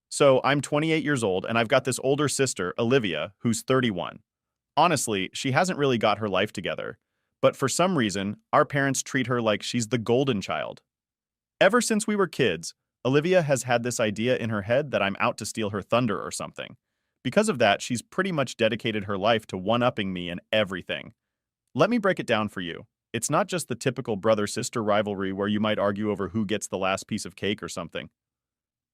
So I'm 28 years old, and I've got this older sister, Olivia, who's 31. Honestly, she hasn't really got her life together. But for some reason, our parents treat her like she's the golden child. Ever since we were kids, Olivia has had this idea in her head that I'm out to steal her thunder or something. Because of that, she's pretty much dedicated her life to one-upping me in everything. Let me break it down for you. It's not just the typical brother-sister rivalry where you might argue over who gets the last piece of cake or something.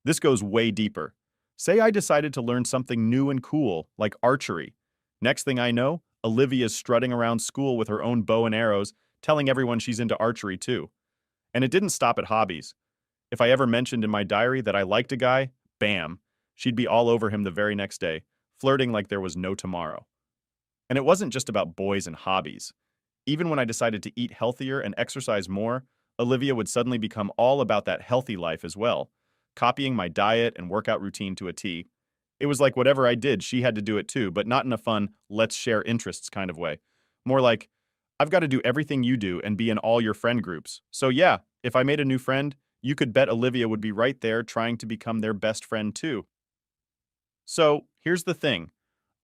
This goes way deeper. Say I decided to learn something new and cool, like archery. Next thing I know, Olivia's strutting around school with her own bow and arrows, telling everyone she's into archery too. And it didn't stop at hobbies. If I ever mentioned in my diary that I liked a guy, bam, she'd be all over him the very next day, flirting like there was no tomorrow. And it wasn't just about boys and hobbies. Even when I decided to eat healthier and exercise more, Olivia would suddenly become all about that healthy life as well, copying my diet and workout routine to a T. It was like whatever I did, she had to do it too, but not in a fun, let's share interests kind of way. More like, I've got to do everything you do and be in all your friend groups. So yeah, if I made a new friend, you could bet Olivia would be right there trying to become their best friend too. So here's the thing.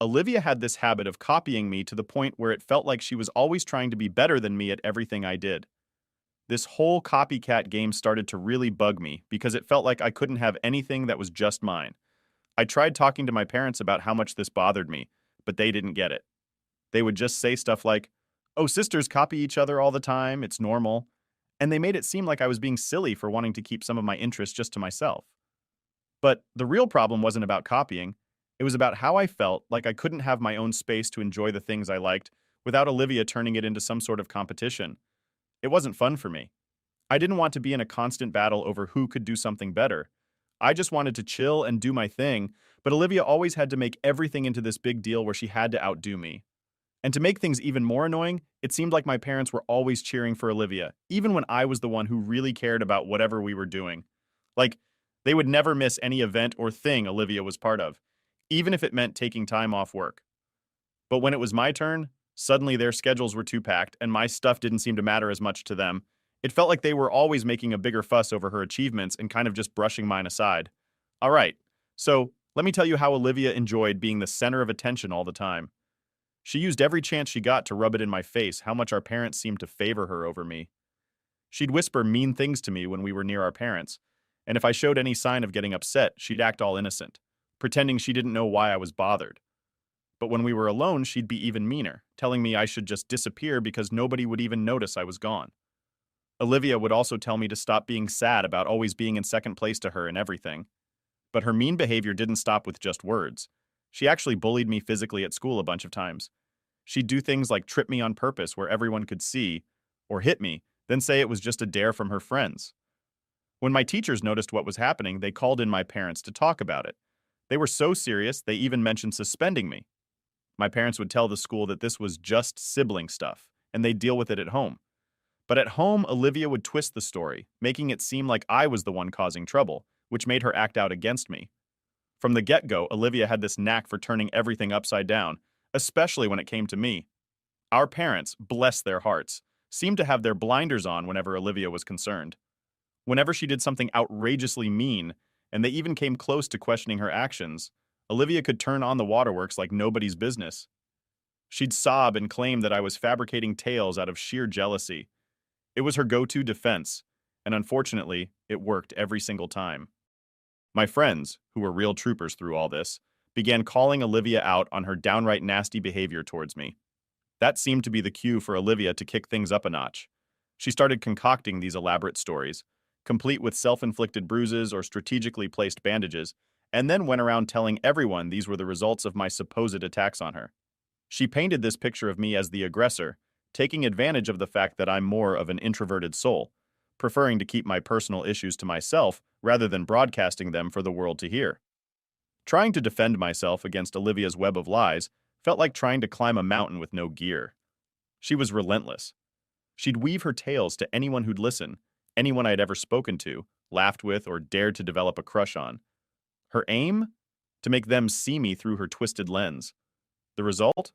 Olivia had this habit of copying me to the point where it felt like she was always trying to be better than me at everything I did. This whole copycat game started to really bug me because it felt like I couldn't have anything that was just mine. I tried talking to my parents about how much this bothered me, but they didn't get it. They would just say stuff like, "Oh, sisters copy each other all the time, it's normal." And they made it seem like I was being silly for wanting to keep some of my interests just to myself. But the real problem wasn't about copying. It was about how I felt like I couldn't have my own space to enjoy the things I liked without Olivia turning it into some sort of competition. It wasn't fun for me. I didn't want to be in a constant battle over who could do something better. I just wanted to chill and do my thing, but Olivia always had to make everything into this big deal where she had to outdo me. And to make things even more annoying, it seemed like my parents were always cheering for Olivia, even when I was the one who really cared about whatever we were doing. Like, they would never miss any event or thing Olivia was part of, even if it meant taking time off work. But when it was my turn, suddenly their schedules were too packed and my stuff didn't seem to matter as much to them. It felt like they were always making a bigger fuss over her achievements and kind of just brushing mine aside. All right, so let me tell you how Olivia enjoyed being the center of attention all the time. She used every chance she got to rub it in my face how much our parents seemed to favor her over me. She'd whisper mean things to me when we were near our parents, and if I showed any sign of getting upset, she'd act all innocent, pretending she didn't know why I was bothered. But when we were alone, she'd be even meaner, telling me I should just disappear because nobody would even notice I was gone. Olivia would also tell me to stop being sad about always being in second place to her in everything. But her mean behavior didn't stop with just words. She actually bullied me physically at school a bunch of times. She'd do things like trip me on purpose where everyone could see, or hit me, then say it was just a dare from her friends. When my teachers noticed what was happening, they called in my parents to talk about it. They were so serious, they even mentioned suspending me. My parents would tell the school that this was just sibling stuff, and they'd deal with it at home. But at home, Olivia would twist the story, making it seem like I was the one causing trouble, which made her act out against me. From the get-go, Olivia had this knack for turning everything upside down, especially when it came to me. Our parents, bless their hearts, seemed to have their blinders on whenever Olivia was concerned. Whenever she did something outrageously mean, and they even came close to questioning her actions, Olivia could turn on the waterworks like nobody's business. She'd sob and claim that I was fabricating tales out of sheer jealousy. It was her go-to defense, and unfortunately, it worked every single time. My friends, who were real troopers through all this, began calling Olivia out on her downright nasty behavior towards me. That seemed to be the cue for Olivia to kick things up a notch. She started concocting these elaborate stories, complete with self-inflicted bruises or strategically placed bandages, and then went around telling everyone these were the results of my supposed attacks on her. She painted this picture of me as the aggressor, taking advantage of the fact that I'm more of an introverted soul, preferring to keep my personal issues to myself rather than broadcasting them for the world to hear. Trying to defend myself against Olivia's web of lies felt like trying to climb a mountain with no gear. She was relentless. She'd weave her tales to anyone who'd listen, anyone I'd ever spoken to, laughed with, or dared to develop a crush on. Her aim? To make them see me through her twisted lens. The result?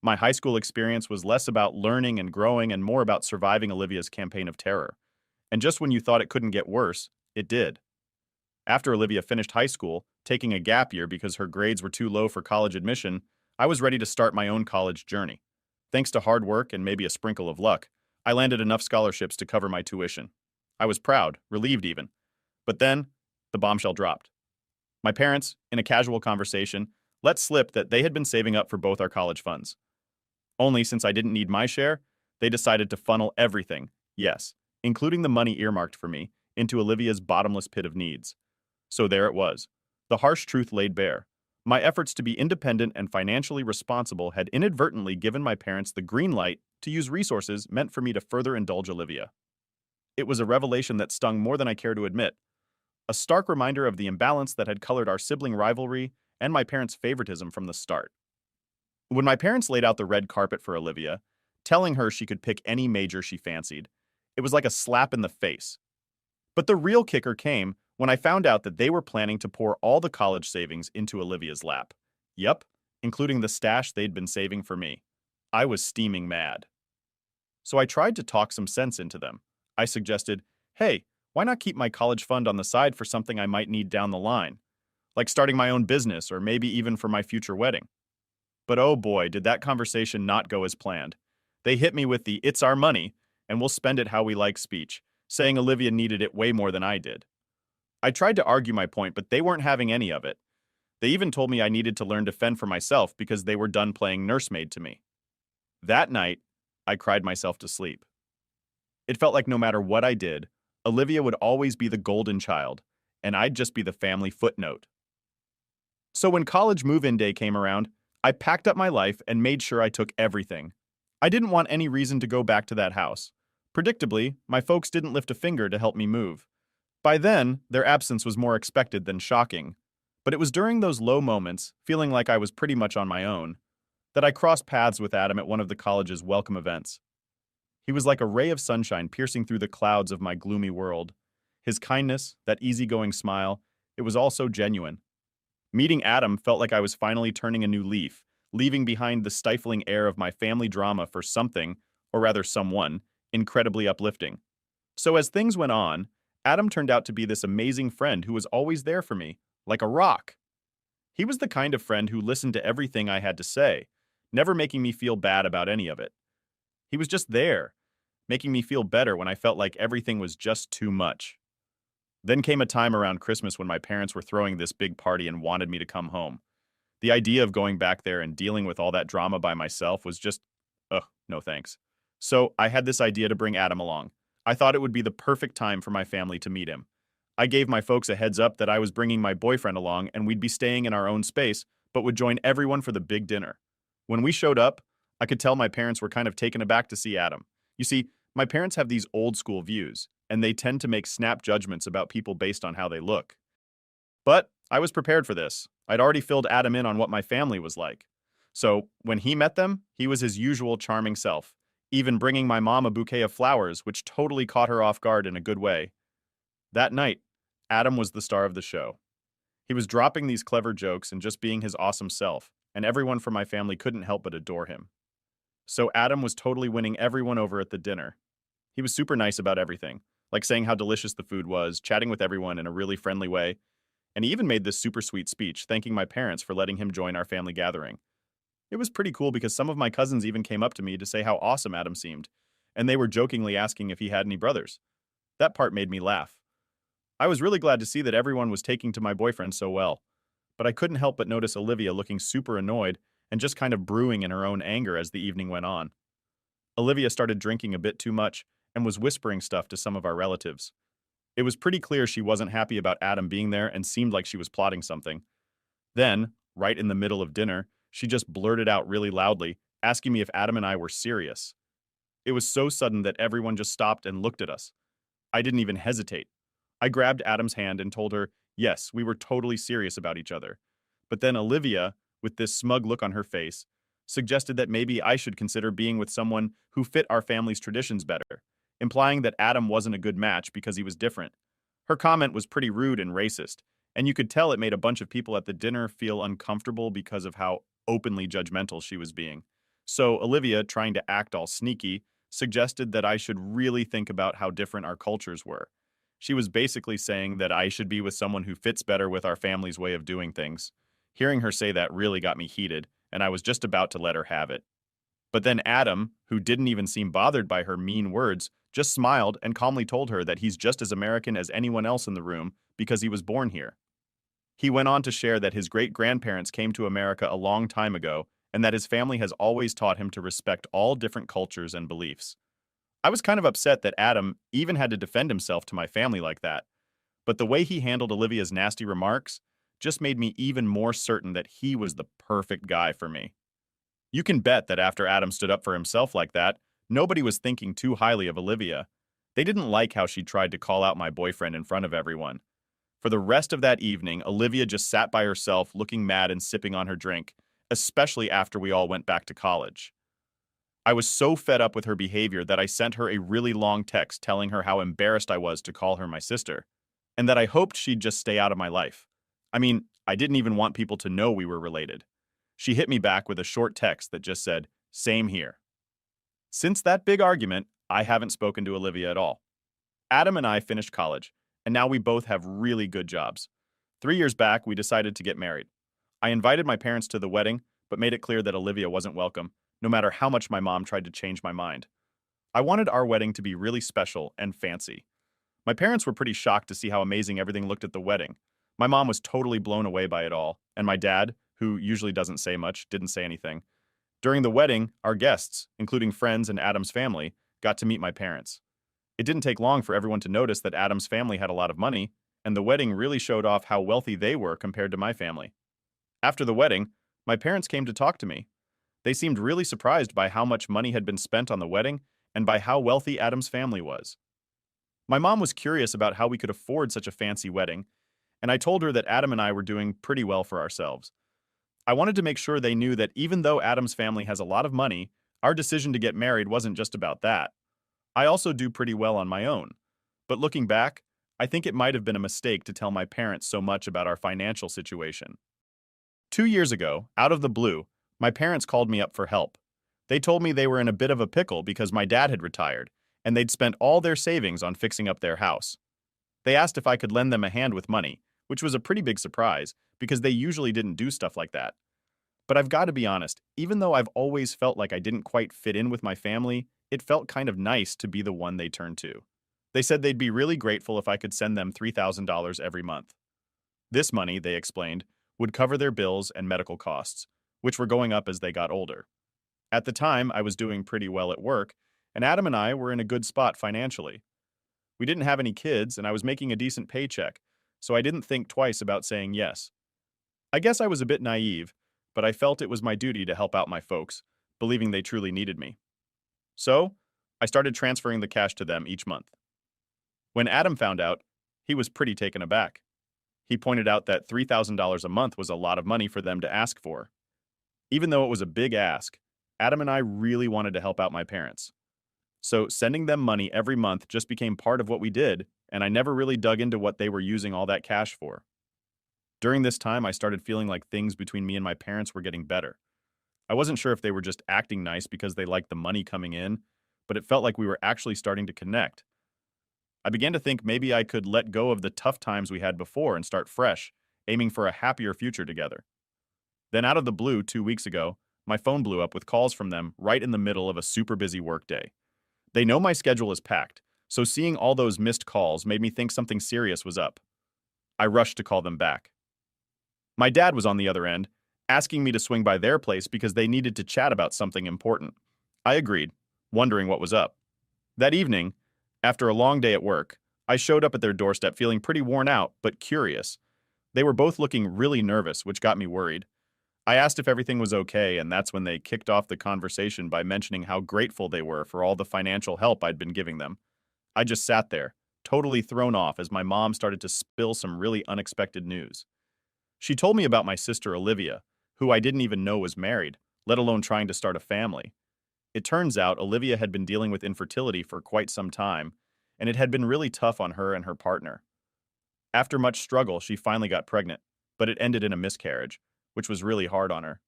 My high school experience was less about learning and growing and more about surviving Olivia's campaign of terror. And just when you thought it couldn't get worse, it did. After Olivia finished high school, taking a gap year because her grades were too low for college admission, I was ready to start my own college journey. Thanks to hard work and maybe a sprinkle of luck, I landed enough scholarships to cover my tuition. I was proud, relieved even. But then, the bombshell dropped. My parents, in a casual conversation, let slip that they had been saving up for both our college funds. Only since I didn't need my share, they decided to funnel everything, yes, including the money earmarked for me, into Olivia's bottomless pit of needs. So there it was. The harsh truth laid bare. My efforts to be independent and financially responsible had inadvertently given my parents the green light to use resources meant for me to further indulge Olivia. It was a revelation that stung more than I care to admit, a stark reminder of the imbalance that had colored our sibling rivalry and my parents' favoritism from the start. When my parents laid out the red carpet for Olivia, telling her she could pick any major she fancied, it was like a slap in the face. But the real kicker came when I found out that they were planning to pour all the college savings into Olivia's lap. Yup, including the stash they'd been saving for me. I was steaming mad. So I tried to talk some sense into them. I suggested, hey, why not keep my college fund on the side for something I might need down the line? Like starting my own business or maybe even for my future wedding. But oh boy, did that conversation not go as planned. They hit me with the "it's our money, and we'll spend it how we like" speech, saying Olivia needed it way more than I did. I tried to argue my point, but they weren't having any of it. They even told me I needed to learn to fend for myself because they were done playing nursemaid to me. That night, I cried myself to sleep. It felt like no matter what I did, Olivia would always be the golden child, and I'd just be the family footnote. So when college move-in day came around, I packed up my life and made sure I took everything. I didn't want any reason to go back to that house. Predictably, my folks didn't lift a finger to help me move. By then, their absence was more expected than shocking. But it was during those low moments, feeling like I was pretty much on my own, that I crossed paths with Adam at one of the college's welcome events. He was like a ray of sunshine piercing through the clouds of my gloomy world. His kindness, that easygoing smile, it was all so genuine. Meeting Adam felt like I was finally turning a new leaf, leaving behind the stifling air of my family drama for something, or rather someone, incredibly uplifting. So as things went on, Adam turned out to be this amazing friend who was always there for me, like a rock. He was the kind of friend who listened to everything I had to say, never making me feel bad about any of it. He was just there, making me feel better when I felt like everything was just too much. Then came a time around Christmas when my parents were throwing this big party and wanted me to come home. The idea of going back there and dealing with all that drama by myself was just, no thanks. So I had this idea to bring Adam along. I thought it would be the perfect time for my family to meet him. I gave my folks a heads up that I was bringing my boyfriend along and we'd be staying in our own space, but would join everyone for the big dinner. When we showed up, I could tell my parents were kind of taken aback to see Adam. You see, my parents have these old school views, and they tend to make snap judgments about people based on how they look. But I was prepared for this. I'd already filled Adam in on what my family was like. So when he met them, he was his usual charming self, even bringing my mom a bouquet of flowers, which totally caught her off guard in a good way. That night, Adam was the star of the show. He was dropping these clever jokes and just being his awesome self, and everyone from my family couldn't help but adore him. So Adam was totally winning everyone over at the dinner. He was super nice about everything, like saying how delicious the food was, chatting with everyone in a really friendly way, and he even made this super sweet speech thanking my parents for letting him join our family gathering. It was pretty cool because some of my cousins even came up to me to say how awesome Adam seemed, and they were jokingly asking if he had any brothers. That part made me laugh. I was really glad to see that everyone was taking to my boyfriend so well, but I couldn't help but notice Olivia looking super annoyed and just kind of brewing in her own anger as the evening went on. Olivia started drinking a bit too much and was whispering stuff to some of our relatives. It was pretty clear she wasn't happy about Adam being there and seemed like she was plotting something. Then, right in the middle of dinner, she just blurted out really loudly, asking me if Adam and I were serious. It was so sudden that everyone just stopped and looked at us. I didn't even hesitate. I grabbed Adam's hand and told her, yes, we were totally serious about each other. But then Olivia, with this smug look on her face, suggested that maybe I should consider being with someone who fit our family's traditions better, implying that Adam wasn't a good match because he was different. Her comment was pretty rude and racist, and you could tell it made a bunch of people at the dinner feel uncomfortable because of how openly judgmental she was being. So Olivia, trying to act all sneaky, suggested that I should really think about how different our cultures were. She was basically saying that I should be with someone who fits better with our family's way of doing things. Hearing her say that really got me heated, and I was just about to let her have it. But then Adam, who didn't even seem bothered by her mean words, just smiled and calmly told her that he's just as American as anyone else in the room because he was born here. He went on to share that his great-grandparents came to America a long time ago and that his family has always taught him to respect all different cultures and beliefs. I was kind of upset that Adam even had to defend himself to my family like that, but the way he handled Olivia's nasty remarks just made me even more certain that he was the perfect guy for me. You can bet that after Adam stood up for himself like that, nobody was thinking too highly of Olivia. They didn't like how she tried to call out my boyfriend in front of everyone. For the rest of that evening, Olivia just sat by herself looking mad and sipping on her drink, especially after we all went back to college. I was so fed up with her behavior that I sent her a really long text telling her how embarrassed I was to call her my sister, and that I hoped she'd just stay out of my life. I mean, I didn't even want people to know we were related. She hit me back with a short text that just said, "Same here." Since that big argument, I haven't spoken to Olivia at all. Adam and I finished college, and now we both have really good jobs. 3 years back, we decided to get married. I invited my parents to the wedding, but made it clear that Olivia wasn't welcome, no matter how much my mom tried to change my mind. I wanted our wedding to be really special and fancy. My parents were pretty shocked to see how amazing everything looked at the wedding. My mom was totally blown away by it all, and my dad, who usually doesn't say much, didn't say anything. During the wedding, our guests, including friends and Adam's family, got to meet my parents. It didn't take long for everyone to notice that Adam's family had a lot of money, and the wedding really showed off how wealthy they were compared to my family. After the wedding, my parents came to talk to me. They seemed really surprised by how much money had been spent on the wedding and by how wealthy Adam's family was. My mom was curious about how we could afford such a fancy wedding, and I told her that Adam and I were doing pretty well for ourselves. I wanted to make sure they knew that even though Adam's family has a lot of money, our decision to get married wasn't just about that. I also do pretty well on my own. But looking back, I think it might have been a mistake to tell my parents so much about our financial situation. 2 years ago, out of the blue, my parents called me up for help. They told me they were in a bit of a pickle because my dad had retired, and they'd spent all their savings on fixing up their house. They asked if I could lend them a hand with money, which was a pretty big surprise because they usually didn't do stuff like that. But I've got to be honest, even though I've always felt like I didn't quite fit in with my family, it felt kind of nice to be the one they turned to. They said they'd be really grateful if I could send them $3,000 every month. This money, they explained, would cover their bills and medical costs, which were going up as they got older. At the time, I was doing pretty well at work, and Adam and I were in a good spot financially. We didn't have any kids, and I was making a decent paycheck, so I didn't think twice about saying yes. I guess I was a bit naive, but I felt it was my duty to help out my folks, believing they truly needed me. So, I started transferring the cash to them each month. When Adam found out, he was pretty taken aback. He pointed out that $3,000 a month was a lot of money for them to ask for. Even though it was a big ask, Adam and I really wanted to help out my parents. So sending them money every month just became part of what we did, and I never really dug into what they were using all that cash for. During this time, I started feeling like things between me and my parents were getting better. I wasn't sure if they were just acting nice because they liked the money coming in, but it felt like we were actually starting to connect. I began to think maybe I could let go of the tough times we had before and start fresh, aiming for a happier future together. Then out of the blue, 2 weeks ago, my phone blew up with calls from them right in the middle of a super busy workday. They know my schedule is packed, so seeing all those missed calls made me think something serious was up. I rushed to call them back. My dad was on the other end, asking me to swing by their place because they needed to chat about something important. I agreed, wondering what was up. That evening, after a long day at work, I showed up at their doorstep feeling pretty worn out, but curious. They were both looking really nervous, which got me worried. I asked if everything was okay, and that's when they kicked off the conversation by mentioning how grateful they were for all the financial help I'd been giving them. I just sat there, totally thrown off as my mom started to spill some really unexpected news. She told me about my sister Olivia, who I didn't even know was married, let alone trying to start a family. It turns out Olivia had been dealing with infertility for quite some time, and it had been really tough on her and her partner. After much struggle, she finally got pregnant, but it ended in a miscarriage, which was really hard on her.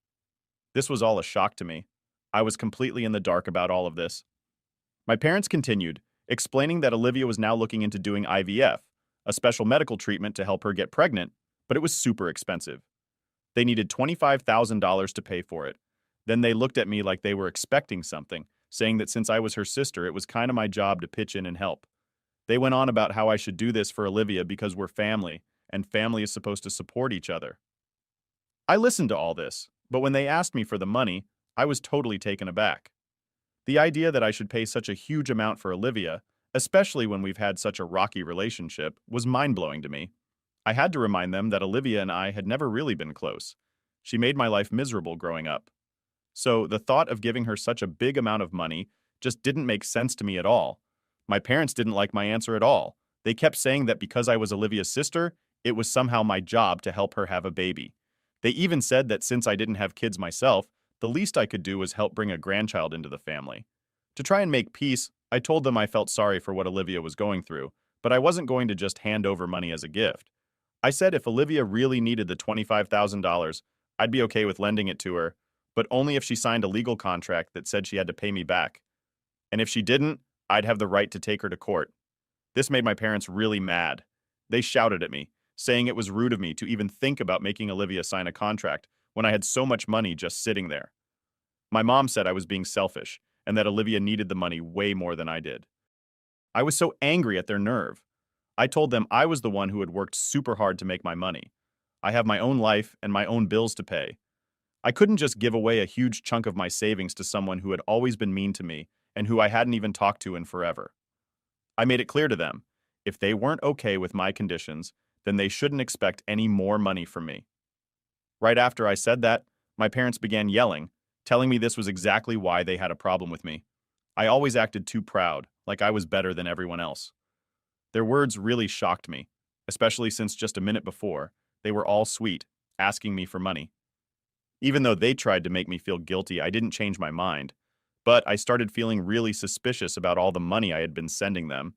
This was all a shock to me. I was completely in the dark about all of this. My parents continued, explaining that Olivia was now looking into doing IVF, a special medical treatment to help her get pregnant, but it was super expensive. They needed $25,000 to pay for it. Then they looked at me like they were expecting something, saying that since I was her sister, it was kind of my job to pitch in and help. They went on about how I should do this for Olivia because we're family, and family is supposed to support each other. I listened to all this, but when they asked me for the money, I was totally taken aback. The idea that I should pay such a huge amount for Olivia, especially when we've had such a rocky relationship, was mind-blowing to me. I had to remind them that Olivia and I had never really been close. She made my life miserable growing up. So the thought of giving her such a big amount of money just didn't make sense to me at all. My parents didn't like my answer at all. They kept saying that because I was Olivia's sister, it was somehow my job to help her have a baby. They even said that since I didn't have kids myself, the least I could do was help bring a grandchild into the family. To try and make peace, I told them I felt sorry for what Olivia was going through, but I wasn't going to just hand over money as a gift. I said if Olivia really needed the $25,000, I'd be okay with lending it to her, but only if she signed a legal contract that said she had to pay me back. And if she didn't, I'd have the right to take her to court. This made my parents really mad. They shouted at me, saying it was rude of me to even think about making Olivia sign a contract when I had so much money just sitting there. My mom said I was being selfish and that Olivia needed the money way more than I did. I was so angry at their nerve. I told them I was the one who had worked super hard to make my money. I have my own life and my own bills to pay. I couldn't just give away a huge chunk of my savings to someone who had always been mean to me and who I hadn't even talked to in forever. I made it clear to them, if they weren't okay with my conditions, then they shouldn't expect any more money from me. Right after I said that, my parents began yelling, telling me this was exactly why they had a problem with me. I always acted too proud, like I was better than everyone else. Their words really shocked me, especially since just a minute before, they were all sweet, asking me for money. Even though they tried to make me feel guilty, I didn't change my mind. But I started feeling really suspicious about all the money I had been sending them.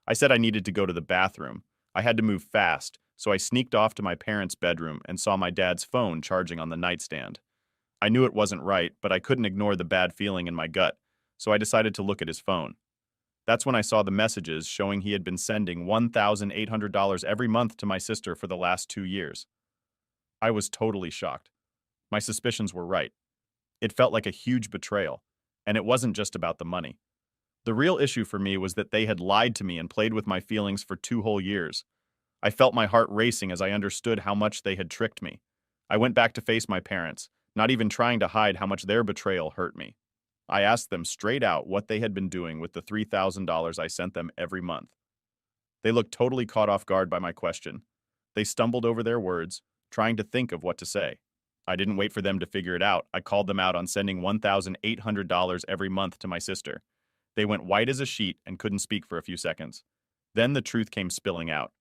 I said I needed to go to the bathroom. I had to move fast, so I sneaked off to my parents' bedroom and saw my dad's phone charging on the nightstand. I knew it wasn't right, but I couldn't ignore the bad feeling in my gut, so I decided to look at his phone. That's when I saw the messages showing he had been sending $1,800 every month to my sister for the last 2 years. I was totally shocked. My suspicions were right. It felt like a huge betrayal, and it wasn't just about the money. The real issue for me was that they had lied to me and played with my feelings for 2 whole years. I felt my heart racing as I understood how much they had tricked me. I went back to face my parents, not even trying to hide how much their betrayal hurt me. I asked them straight out what they had been doing with the $3,000 I sent them every month. They looked totally caught off guard by my question. They stumbled over their words, trying to think of what to say. I didn't wait for them to figure it out. I called them out on sending $1,800 every month to my sister. They went white as a sheet and couldn't speak for a few seconds. Then the truth came spilling out.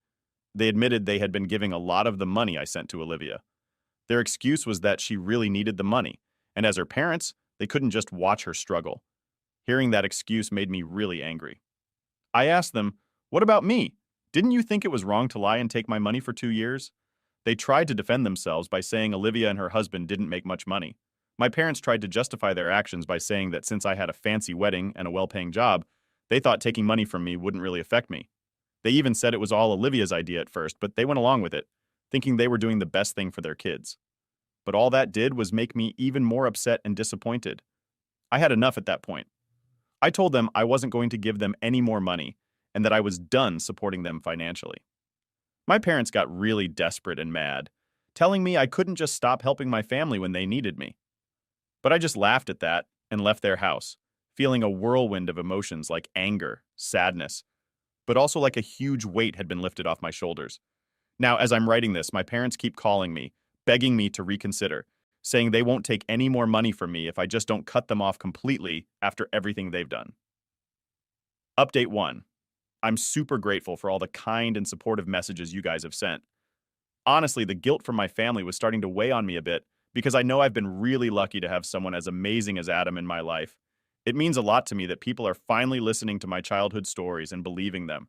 They admitted they had been giving a lot of the money I sent to Olivia. Their excuse was that she really needed the money, and as her parents, they couldn't just watch her struggle. Hearing that excuse made me really angry. I asked them, "What about me? Didn't you think it was wrong to lie and take my money for 2 years?" They tried to defend themselves by saying Olivia and her husband didn't make much money. My parents tried to justify their actions by saying that since I had a fancy wedding and a well-paying job, they thought taking money from me wouldn't really affect me. They even said it was all Olivia's idea at first, but they went along with it, thinking they were doing the best thing for their kids. But all that did was make me even more upset and disappointed. I had enough at that point. I told them I wasn't going to give them any more money and that I was done supporting them financially. My parents got really desperate and mad, telling me I couldn't just stop helping my family when they needed me. But I just laughed at that and left their house, feeling a whirlwind of emotions like anger, sadness, but also like a huge weight had been lifted off my shoulders. Now, as I'm writing this, my parents keep calling me, begging me to reconsider, saying they won't take any more money from me if I just don't cut them off completely after everything they've done. Update 1. I'm super grateful for all the kind and supportive messages you guys have sent. Honestly, the guilt from my family was starting to weigh on me a bit because I know I've been really lucky to have someone as amazing as Adam in my life. It means a lot to me that people are finally listening to my childhood stories and believing them.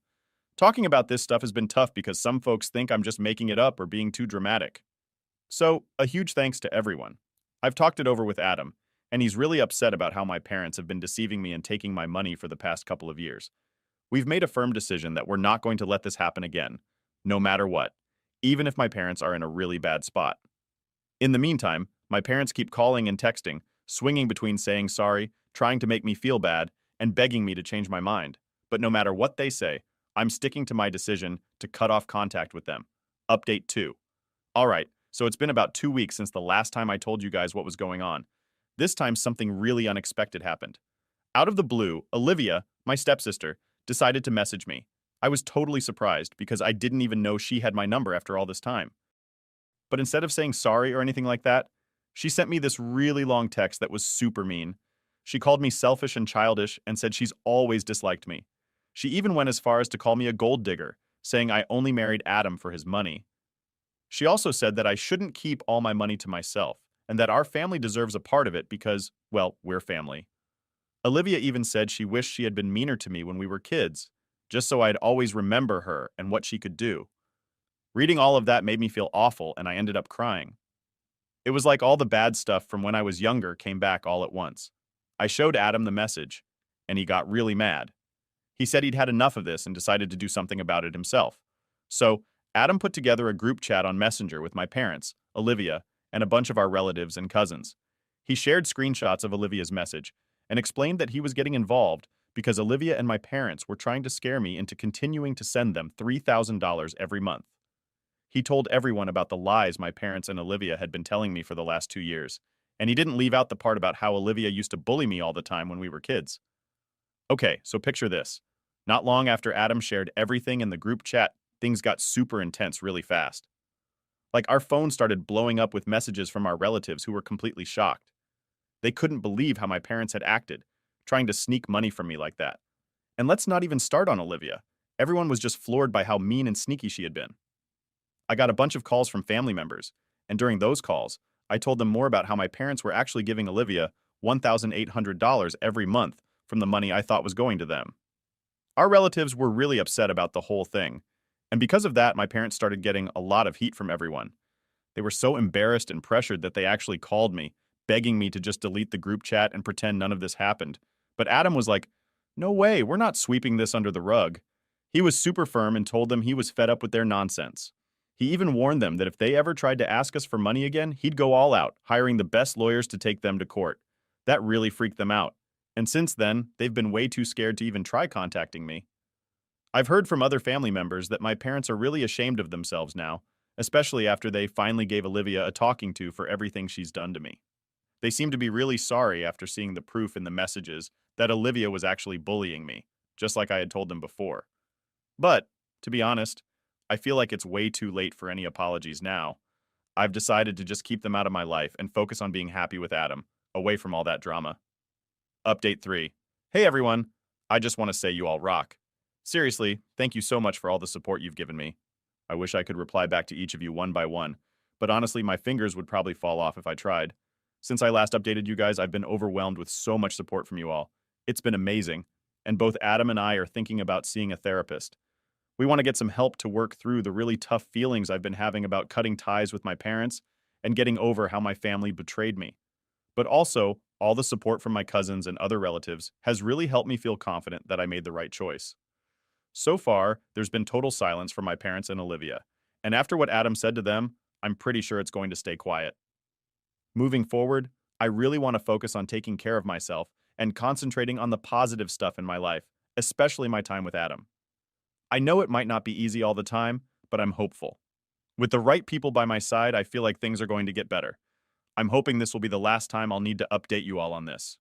Talking about this stuff has been tough because some folks think I'm just making it up or being too dramatic. So, a huge thanks to everyone. I've talked it over with Adam, and he's really upset about how my parents have been deceiving me and taking my money for the past couple of years. We've made a firm decision that we're not going to let this happen again, no matter what, even if my parents are in a really bad spot. In the meantime, my parents keep calling and texting, swinging between saying sorry, trying to make me feel bad, and begging me to change my mind. But no matter what they say, I'm sticking to my decision to cut off contact with them. Update 2. Alright, so it's been about 2 weeks since the last time I told you guys what was going on. This time something really unexpected happened. Out of the blue, Olivia, my stepsister, decided to message me. I was totally surprised because I didn't even know she had my number after all this time. But instead of saying sorry or anything like that, she sent me this really long text that was super mean. She called me selfish and childish and said she's always disliked me. She even went as far as to call me a gold digger, saying I only married Adam for his money. She also said that I shouldn't keep all my money to myself, and that our family deserves a part of it because, well, we're family. Olivia even said she wished she had been meaner to me when we were kids, just so I'd always remember her and what she could do. Reading all of that made me feel awful, and I ended up crying. It was like all the bad stuff from when I was younger came back all at once. I showed Adam the message, and he got really mad. He said he'd had enough of this and decided to do something about it himself. So, Adam put together a group chat on Messenger with my parents, Olivia, and a bunch of our relatives and cousins. He shared screenshots of Olivia's message and explained that he was getting involved because Olivia and my parents were trying to scare me into continuing to send them $3,000 every month. He told everyone about the lies my parents and Olivia had been telling me for the last 2 years, and he didn't leave out the part about how Olivia used to bully me all the time when we were kids. Okay, so picture this. Not long after Adam shared everything in the group chat, things got super intense really fast. Like our phone started blowing up with messages from our relatives who were completely shocked. They couldn't believe how my parents had acted, trying to sneak money from me like that. And let's not even start on Olivia. Everyone was just floored by how mean and sneaky she had been. I got a bunch of calls from family members, and during those calls, I told them more about how my parents were actually giving Olivia $1,800 every month from the money I thought was going to them. Our relatives were really upset about the whole thing, and because of that, my parents started getting a lot of heat from everyone. They were so embarrassed and pressured that they actually called me, begging me to just delete the group chat and pretend none of this happened. But Adam was like, "No way, we're not sweeping this under the rug." He was super firm and told them he was fed up with their nonsense. He even warned them that if they ever tried to ask us for money again, he'd go all out, hiring the best lawyers to take them to court. That really freaked them out. And since then, they've been way too scared to even try contacting me. I've heard from other family members that my parents are really ashamed of themselves now, especially after they finally gave Olivia a talking to for everything she's done to me. They seem to be really sorry after seeing the proof in the messages that Olivia was actually bullying me, just like I had told them before. But, to be honest, I feel like it's way too late for any apologies now. I've decided to just keep them out of my life and focus on being happy with Adam, away from all that drama. Update 3. Hey everyone, I just want to say you all rock. Seriously, thank you so much for all the support you've given me. I wish I could reply back to each of you one by one, but honestly my fingers would probably fall off if I tried. Since I last updated you guys, I've been overwhelmed with so much support from you all. It's been amazing, and both Adam and I are thinking about seeing a therapist. We want to get some help to work through the really tough feelings I've been having about cutting ties with my parents and getting over how my family betrayed me. But also, all the support from my cousins and other relatives has really helped me feel confident that I made the right choice. So far, there's been total silence from my parents and Olivia, and after what Adam said to them, I'm pretty sure it's going to stay quiet. Moving forward, I really want to focus on taking care of myself and concentrating on the positive stuff in my life, especially my time with Adam. I know it might not be easy all the time, but I'm hopeful. With the right people by my side, I feel like things are going to get better. I'm hoping this will be the last time I'll need to update you all on this.